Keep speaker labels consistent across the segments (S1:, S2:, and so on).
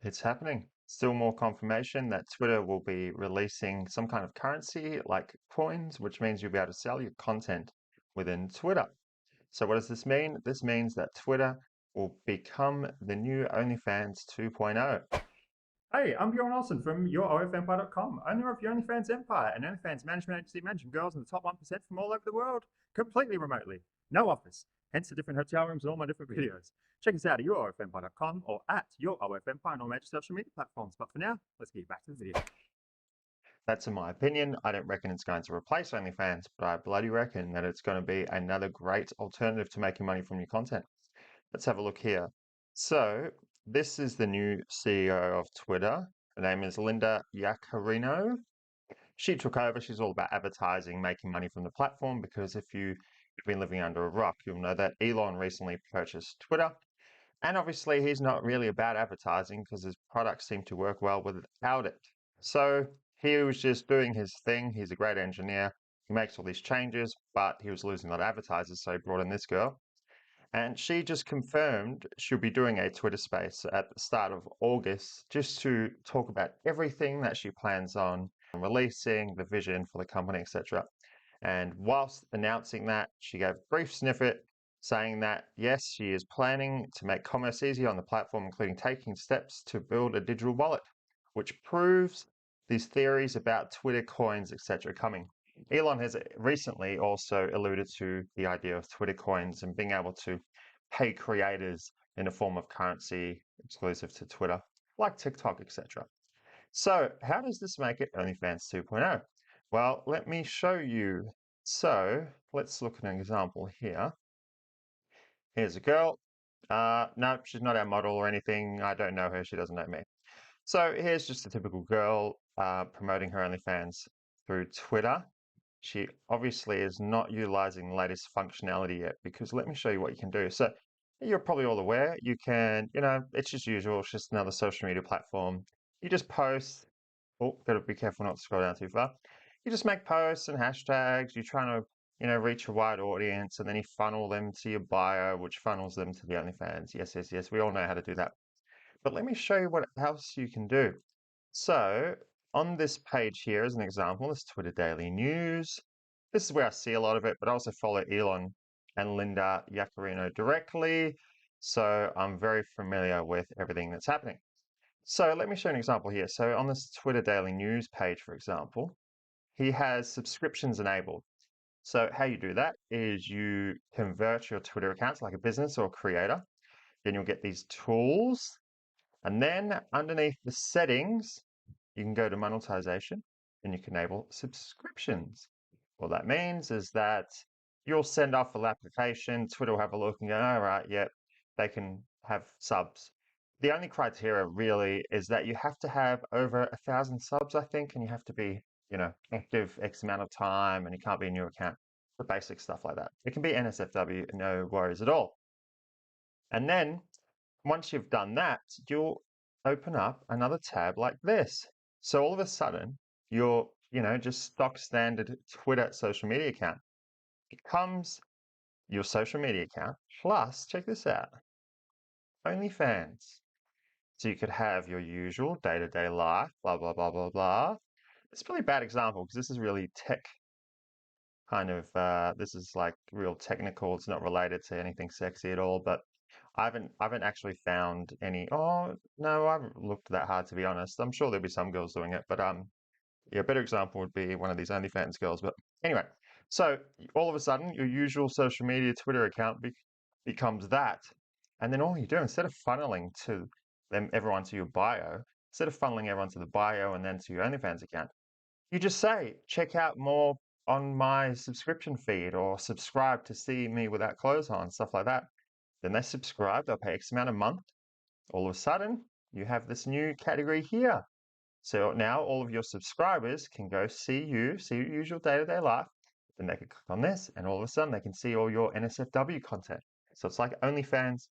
S1: It's happening. Still more confirmation that Twitter will be releasing some kind of currency like coins, which means you'll be able to sell your content within Twitter. So what does this mean? This means that Twitter will become the new OnlyFans 2.0.
S2: Hey, I'm Bjorn Olsen from YourOFEmpire.com, owner of Your OnlyFans Empire, an OnlyFans management agency managing girls in the top 1% from all over the world, completely remotely. No office, hence the different hotel rooms and all my different videos. Check us out at YourOFEmpire.com or at YourOFEmpire on all major social media platforms. But for now, let's get back to the video.
S1: That's in my opinion. I don't reckon it's going to replace OnlyFans, but I bloody reckon that it's going to be another great alternative to making money from your content. Let's have a look here. So this is the new CEO of Twitter. Her name is Linda Yaccarino. She took over. She's all about advertising, making money from the platform, because if you've been living under a rock, you'll know that Elon recently purchased Twitter. And obviously, he's not really about advertising because his products seem to work well without it. So he was just doing his thing. He's a great engineer. He makes all these changes, but he was losing a lot of advertisers, so he brought in this girl. And she just confirmed she'll be doing a Twitter space at the start of August just to talk about everything that she plans on releasing, the vision for the company, etc. And whilst announcing that, she gave a brief snippet saying that yes, she is planning to make commerce easy on the platform, including taking steps to build a digital wallet, which proves these theories about Twitter coins, etc. coming. Elon has recently also alluded to the idea of Twitter coins and being able to pay creators in a form of currency exclusive to Twitter, like TikTok, etc. So, how does this make it OnlyFans 2.0? Well, let me show you. So, let's look at an example here. Here's a girl. No, she's not our model or anything. I don't know her. She doesn't know me. So, here's just a typical girl promoting her OnlyFans through Twitter. She obviously is not utilizing the latest functionality yet because let me show you what you can do. So you're probably all aware you can, it's just usual. It's just another social media platform. You just post. Oh, gotta be careful not to scroll down too far. You just make posts and hashtags. You're trying to, reach a wide audience and then you funnel them to your bio, which funnels them to the OnlyFans. Yes, yes, yes. We all know how to do that. But let me show you what else you can do. So on this page here, as an example, this Twitter Daily News. This is where I see a lot of it, but I also follow Elon and Linda Yaccarino directly. So I'm very familiar with everything that's happening. So let me show an example here. So on this Twitter Daily News page, for example, he has subscriptions enabled. So how you do that is you convert your Twitter accounts like a business or creator. Then you'll get these tools. And then underneath the settings, you can go to monetization and you can enable subscriptions. What that means is that you'll send off an application, Twitter will have a look and go, all right, yeah, they can have subs. The only criteria really is that you have to have over 1,000 subs, I think, and you have to be, active X amount of time and you can't be in your account. The basic stuff like that. It can be NSFW, no worries at all. And then once you've done that, you'll open up another tab like this. So all of a sudden, your, just stock standard Twitter social media account becomes your social media account. Plus, check this out, OnlyFans. So you could have your usual day-to-day life, blah, blah, blah, blah, blah. It's a really bad example because this is really tech kind of, this is like real technical. It's not related to anything sexy at all, but I haven't actually found any. Oh no, I haven't looked that hard to be honest. I'm sure there'll be some girls doing it, but yeah, a better example would be one of these OnlyFans girls. But anyway, so all of a sudden, your usual social media Twitter account becomes that, and then all you do instead of funneling to everyone to your bio, instead of funneling everyone to the bio and then to your OnlyFans account, you just say, check out more on my subscription feed or subscribe to see me without clothes on, stuff like that. Then they subscribe, they'll pay X amount a month. All of a sudden, you have this new category here. So now all of your subscribers can go see your usual day-to-day life. Then they can click on this, and all of a sudden they can see all your NSFW content. So it's like OnlyFans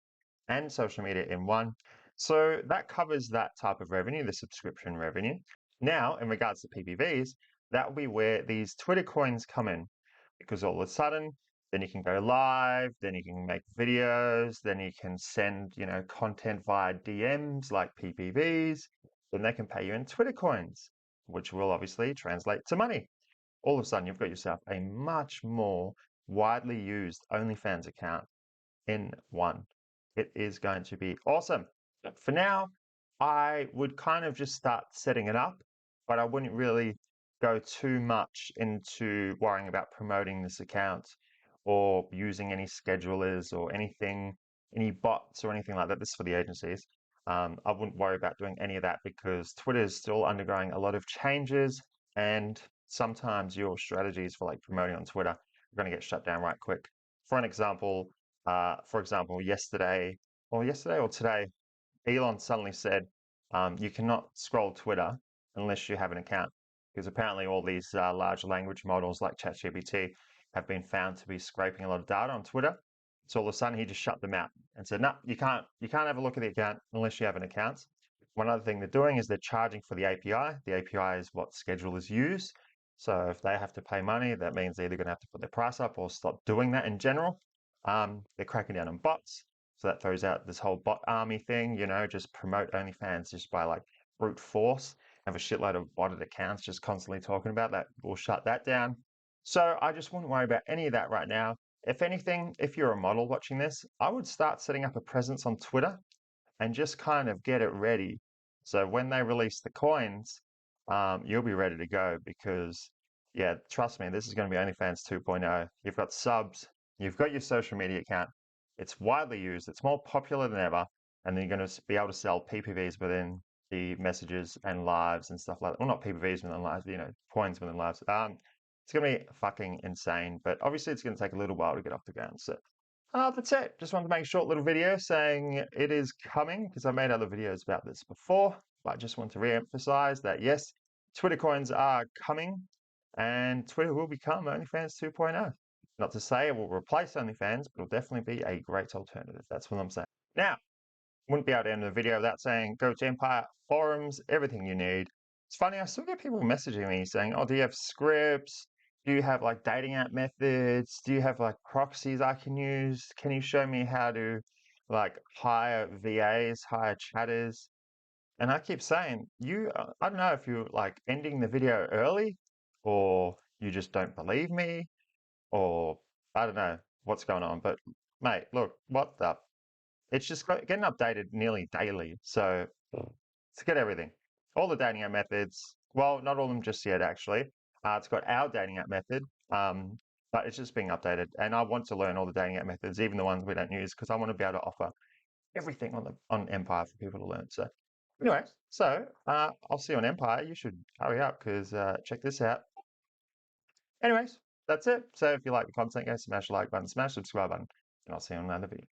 S1: and social media in one. So that covers that type of revenue, the subscription revenue. Now, in regards to PPVs, that will be where these Twitter coins come in, because all of a sudden Then you can go live, then you can make videos, then you can send, content via DMs like PPVs. Then they can pay you in Twitter coins, which will obviously translate to money. All of a sudden, you've got yourself a much more widely used OnlyFans account in one. It is going to be awesome. For now, I would kind of just start setting it up, but I wouldn't really go too much into worrying about promoting this account or using any schedulers or anything, any bots or anything like that. This is for the agencies. I wouldn't worry about doing any of that because Twitter is still undergoing a lot of changes, and sometimes your strategies for like promoting on Twitter are going to get shut down right quick. For example, yesterday or today, Elon suddenly said you cannot scroll Twitter unless you have an account, because apparently all these large language models like ChatGPT have been found to be scraping a lot of data on Twitter. So all of a sudden he just shut them out and said, no, you can't have a look at the account unless you have an account. One other thing they're doing is they're charging for the API. The API is what schedulers use. So if they have to pay money, that means they're either going to have to put their price up or stop doing that in general. They're cracking down on bots. So that throws out this whole bot army thing, just promote OnlyFans just by like brute force. Have a shitload of botted accounts just constantly talking about that. We'll shut that down. So I just wouldn't worry about any of that right now. If anything, if you're a model watching this, I would start setting up a presence on Twitter and just kind of get it ready. So when they release the coins, you'll be ready to go because, yeah, trust me, this is going to be OnlyFans 2.0. You've got subs, you've got your social media account. It's widely used, it's more popular than ever, and then you're going to be able to sell PPVs within the messages and lives and stuff like that. Well, not PPVs within lives, but, coins within lives. It's going to be fucking insane, but obviously it's going to take a little while to get off the ground. So that's it. Just wanted to make a short little video saying it is coming because I made other videos about this before, but I just want to re-emphasize that yes, Twitter coins are coming and Twitter will become OnlyFans 2.0. Not to say it will replace OnlyFans, but it'll definitely be a great alternative. That's what I'm saying. Now, wouldn't be able to end the video without saying go to Empire forums, everything you need. It's funny, I still get people messaging me saying, oh, do you have scripts? Do you have like dating app methods? Do you have like proxies I can use? Can you show me how to like hire VAs, hire chatters? And I keep saying, I don't know if you're like ending the video early or you just don't believe me or I don't know what's going on. But mate, look, what the it's just getting updated nearly daily. So to get everything, all the dating app methods. Well, not all of them just yet, actually. It's got our dating app method, but it's just being updated. And I want to learn all the dating app methods, even the ones we don't use, because I want to be able to offer everything on Empire for people to learn. So, anyway, I'll see you on Empire. You should hurry up because check this out. Anyways, that's it. So if you like the content, guys, smash the like button, smash the subscribe button, and I'll see you on another video.